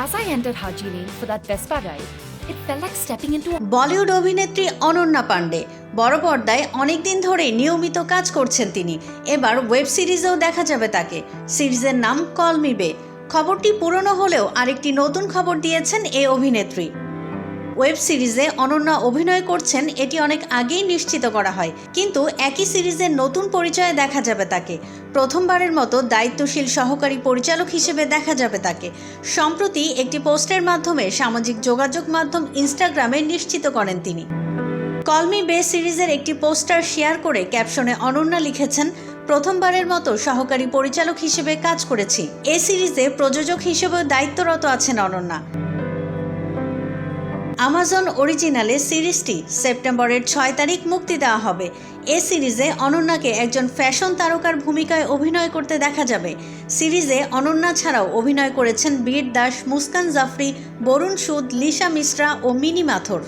As I entered Haji Lane for that Vespa ride, it felt like stepping into a Bollywood অভিনেত্রী অনন্যা পান্ডে বড় পর্দায় অনেকদিন ধরে নিয়মিত কাজ করছেন তিনি। এবার ওয়েব সিরিজেও দেখা যাবে তাকে। সিরিজের নাম কল মি বে। খবরটি পুরনো হলেও আরেকটি নতুন খবর দিয়েছেন এই অভিনেত্রী। ওয়েব সিরিজে অনন্যা অভিনয় করছেন এটি অনেক আগেই নিশ্চিত করা হয়, কিন্তু একই সিরিজের নতুন পরিচয়ে দেখা যাবে তাকে। প্রথমবারের মতো দায়িত্বশীল সহকারী পরিচালক হিসেবে দেখা যাবে তাকে। সম্প্রতি একটি পোস্টের মাধ্যমে সামাজিক যোগাযোগ মাধ্যম ইনস্টাগ্রামে নিশ্চিত করেন তিনি। কল মি বে সিরিজের একটি পোস্টার শেয়ার করে ক্যাপশনে অনন্যা লিখেছেন, প্রথমবারের মতো সহকারী পরিচালক হিসেবে কাজ করেছি। এ সিরিজে প্রযোজক হিসেবেও দায়িত্বরত আছেন অনন্যা। আমাজন অরিজিনালে সিরিজটি সেপ্টেম্বরের 6 তারিখ মুক্তি দেওয়া হবে। এ সিরিজে অনন্যাকে একজন ফ্যাশন তারকার ভূমিকায় অভিনয় করতে দেখা যাবে। সিরিজে অনন্যা ছাড়াও অভিনয় করেছেন বীর দাস, মুস্কান জাফরি, বরুণ সুদ, লিসা মিশ্রা ও মিনি মাথুর।